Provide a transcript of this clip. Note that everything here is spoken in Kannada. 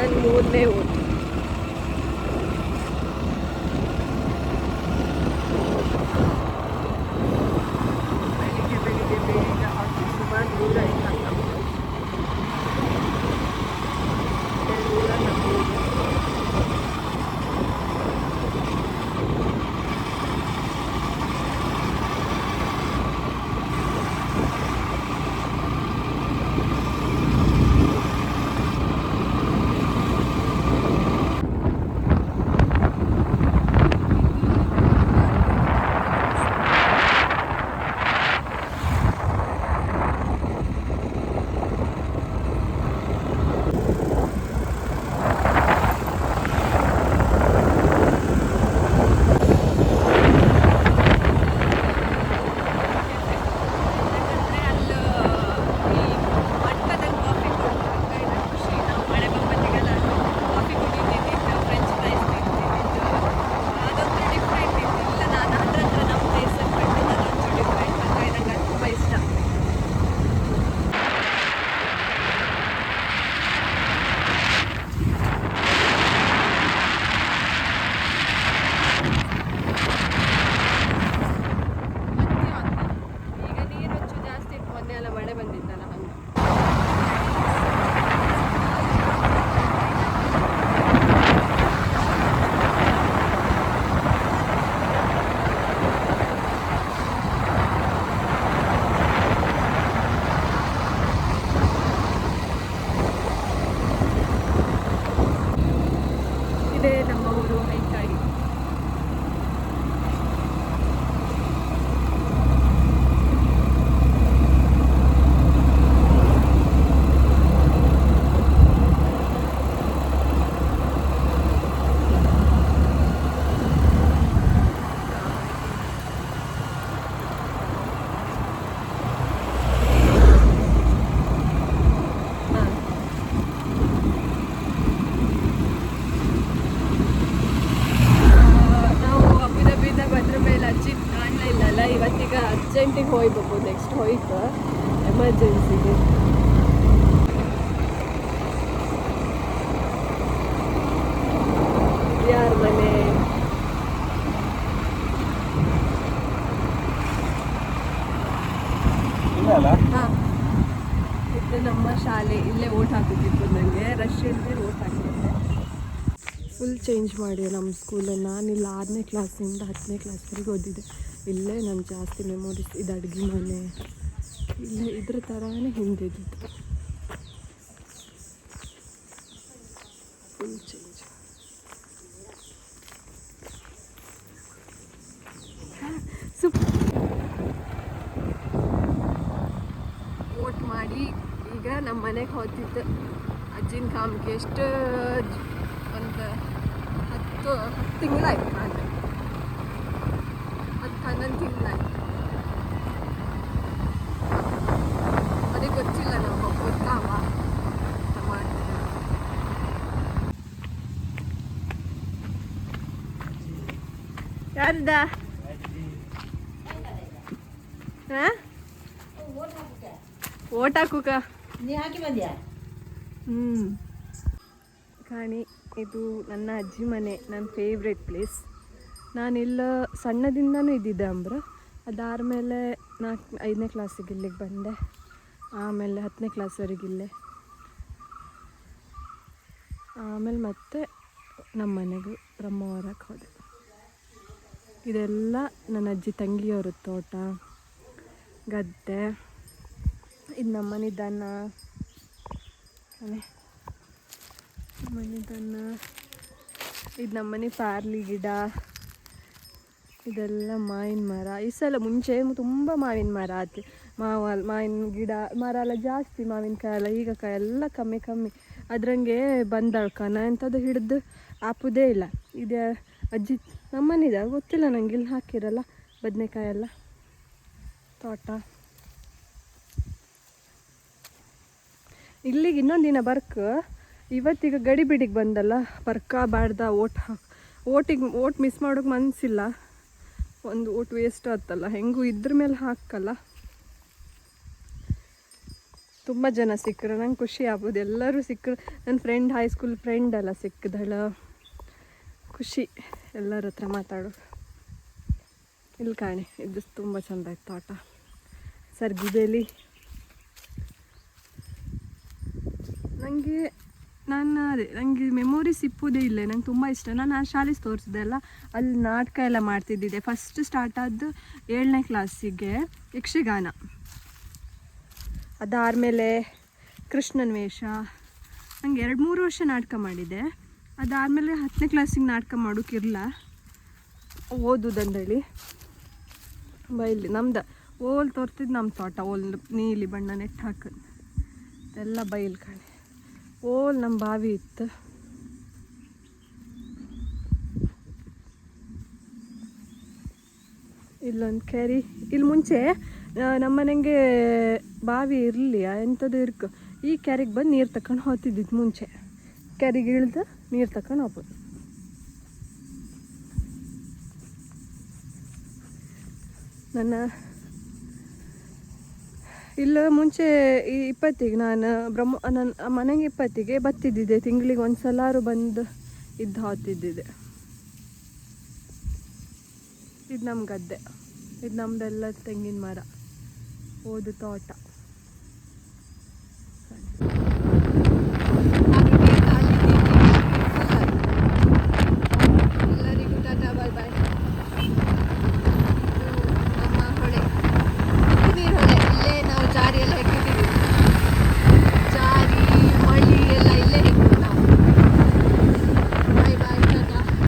ನನ್ನ 3ನೇ ಓಟ್. ಬೆಳಿಗ್ಗೆ ಬೇಗ ಹಾಕಿ ಸುಮಾರು ದೂರ ಇಲ್ಲ ನಮ್ಮದು. ದೂರ ನಮ್ಮದು. ನಮ್ಮ ಊರು ಹೈಕಾಡಿ. ಇವತ್ತೀಗ ಅರ್ಜೆಂಟಿಗೆ ಹೋಗ್ಬೇಕು, ನೆಕ್ಸ್ಟ್ ಹೋಯ್ತು ಎಮರ್ಜೆನ್ಸಿಗೆ. ಯಾರ ಮನೆ? ಹಾಂ, ಇದು ನಮ್ಮ ಶಾಲೆ. ಇಲ್ಲೇ ಓಟ್ ಹಾಕಿದ್ದು ನನಗೆ. ರಶ್ ಇಲ್ಲದೆ ಓಟ್ ಹಾಕಿದ್ದೆ. ಫುಲ್ ಚೇಂಜ್ ಮಾಡಿ ನಮ್ಮ ಸ್ಕೂಲಲ್ಲಿ. ನಾನಿಲ್ಲ 6ನೇ ಕ್ಲಾಸಿಂದ 10ನೇ ಕ್ಲಾಸ್ವರೆಗೆ ಓದಿದ್ದೆ. ಇಲ್ಲೇ ನಂಗೆ ಜಾಸ್ತಿ ಮೆಮೊರೀಸ್. ಇದು ಅಡುಗೆ ಮನೆ, ಇಲ್ಲೇ ಇದ್ರ ಥರನೇ ಹಿಂದಿದ್ದು. Full change. ವೋಟ್ ಮಾಡಿ ಈಗ ನಮ್ಮ ಮನೆಗೆ ಹೋಗ್ತಿತ್ತು. ಅಜ್ಜಿನ ಕಾಮ್ಗೆ ಎಷ್ಟು ಒಂದು 10 ತಿಂಗಳಾಯ್ತು. ನಾನು 11 ತಿಂಗಳಾಯ್ತು. ಅದಕ್ಕೆ ಗೊತ್ತಿಲ್ಲ ನಾವು ಗೊತ್ತಾವ ಮಾಡ್ತೀವಿ. ಯಾರ್ದ? ಹಾಂ, ಓಟ್ ಹಾಕುಕ ನೀ ಹಾಕಿ ಬಂದ್ಯಾ? ಕಾಣಿ, ಇದು ನನ್ನ ಅಜ್ಜಿ ಮನೆ. ನನ್ನ ಫೇವ್ರೆಟ್ ಪ್ಲೇಸ್. ನಾನಿಲ್ಲ ಸಣ್ಣದಿಂದನೂ ಇದ್ದಿದ್ದೆ ಅಂಬ್ರ. ಅದಾದಮೇಲೆ 5ನೇ ಕ್ಲಾಸಿಗೆ ಇಲ್ಲಿಗೆ ಬಂದೆ. ಆಮೇಲೆ 10ನೇ ಕ್ಲಾಸ್ವರೆಗೆ ಇಲ್ಲೇ. ಆಮೇಲೆ ಮತ್ತೆ ನಮ್ಮ ಮನೆಗೂ ಬ್ರಹ್ಮಾವರಕ್ಕೆ ಹೋದೆ. ಇದೆಲ್ಲ ನನ್ನ ಅಜ್ಜಿ ತಂಗಿಯವ್ರ ತೋಟ, ಗದ್ದೆ. ಇದು ನಮ್ಮ ಮನೆ ದನ. ಮನೆದನ್ನ. ಇದು ನಮ್ಮನೆ ಪಾರ್ಲಿ ಗಿಡ. ಇದೆಲ್ಲ ಮಾವಿನ ಮರ. ಈ ಸಲ ಮುಂಚೆ ತುಂಬ ಮಾವಿನ ಮರ ಆಯ್ತು. ಮಾವಿನ ಗಿಡ ಮರ ಎಲ್ಲ ಜಾಸ್ತಿ, ಮಾವಿನಕಾಯಿ ಎಲ್ಲ. ಈಗ ಕಾಯಿ ಎಲ್ಲ ಕಮ್ಮಿ ಕಮ್ಮಿ. ಅದ್ರಂಗೆ ಬಂದಳ್ಕನ ಎಂಥದ್ದು ಹಿಡಿದು ಆಪುದೇ ಇಲ್ಲ. ಇದೆ ಅಜ್ಜಿ ನಮ್ಮನಿದೆ ಗೊತ್ತಿಲ್ಲ ನಂಗೆ. ಇಲ್ಲಿ ಹಾಕಿರಲ್ಲ ಬದನೆಕಾಯಿ ಎಲ್ಲ ತೋಟ. ಇಲ್ಲಿಗೆ ಇನ್ನೊಂದು ದಿನ ಬರ್ಕ. ಇವತ್ತೀಗ ಗಡಿಬಿಡಿಗೆ ಬಂದಲ್ಲ, ಬರ್ಕಬಾರ್ದ. ಓಟ್ ಮಿಸ್ ಮಾಡೋಕೆ ಮನಸ್ಸಿಲ್ಲ. ಒಂದು ಓಟ್ ವೇಸ್ಟ್ ಆಯ್ತಲ್ಲ, ಹೆಂಗೂ ಇದ್ರ ಮೇಲೆ ಹಾಕಲ್ಲ. ತುಂಬ ಜನ ಸಿಕ್ಕರು, ನಂಗೆ ಖುಷಿ ಆಗ್ಬೋದು. ಎಲ್ಲರೂ ಸಿಕ್ಕರು, ನನ್ನ ಫ್ರೆಂಡ್, ಹೈಸ್ಕೂಲ್ ಫ್ರೆಂಡ್ ಎಲ್ಲ ಸಿಕ್ಕಿದಳ. ಖುಷಿ ಎಲ್ಲರ ಹತ್ರ ಮಾತಾಡು. ಇಲ್ಲಿ ಕಾಣಿ, ಇದು ತುಂಬ ಚೆಂದ ಇತ್ತು ತೋಟ. ಸರ್ಗಿಬೇಲಿ ನನಗೆ ಮೆಮೊರೀಸ್ ಇಪ್ಪುವುದೇ ಇಲ್ಲ. ನಂಗೆ ತುಂಬ ಇಷ್ಟ. ನಾನು ಆ ಶಾಲೆ ತೋರಿಸಿದೆ ಅಲ್ಲ, ಅಲ್ಲಿ ನಾಟಕ ಎಲ್ಲ ಮಾಡ್ತಿದ್ದಿದ್ದೆ. ಫಸ್ಟ್ ಸ್ಟಾರ್ಟ್ ಆದ್ದು 7ನೇ ಕ್ಲಾಸಿಗೆ ಯಕ್ಷಗಾನ, ಅದಾದಮೇಲೆ ಕೃಷ್ಣನ ವೇಷ. ನಂಗೆ 2-3 ವರ್ಷ ನಾಟಕ ಮಾಡಿದೆ. ಅದಾದಮೇಲೆ 10ನೇ ಕ್ಲಾಸಿಗೆ ನಾಟಕ ಮಾಡೋಕ್ಕಿರಲ್ಲ, ಓದೋದಂದೇಳಿ ಬೈಲಿ ನಮ್ದು ಓಲ್ ತೋರ್ತಿದ್ದು ನಮ್ಮ ತೋಟ. ಓಲ್ ನೀಲಿ ಬಣ್ಣ ನೆಟ್ಟು ಹಾಕೋದು ಎಲ್ಲ ಬೈಲ್ ಕಾಣಿ. ಓಲ್ ನಮ್ಮ ಬಾವಿ ಇತ್ತು. ಇಲ್ಲೊಂದು ಕೆರೆ. ಇಲ್ಲಿ ಮುಂಚೆ ನಮ್ಮನೆಗೆ ಬಾವಿ ಇರಲಿಲ್ಲ, ಎಂಥದ್ದು ಇರ್ಕು. ಈ ಕೆರೆಗೆ ಬಂದು ನೀರು ತಗೊಂಡು ಹೋಗ್ತಿದ್ದಿದ್ದು ಮುಂಚೆ. ಕೆರೆಗೆ ಇಳ್ದು ನೀರು ತಗೊಂಡು ಹೋಗ್ಬೋದು. ನನ್ನ ಇಲ್ಲ ಮುಂಚೆ ಈ 20ಗೆ ನಾನು ನನ್ನ ಮನೆಗೆ 20ಗೆ ಬತ್ತಿದ್ದಿದ್ದೆ. ತಿಂಗಳಿಗೆ 1 ಸಲಾರು ಬಂದು ಇದ್ದು ಹೋಗ್ತಿದ್ದಿದ್ದೆ. ಇದು ನಮ್ಮ ಗದ್ದೆ, ಇದು ನಮ್ಮದೆಲ್ಲ ತೆಂಗಿನ ಮರ, ಓದು ತೋಟ.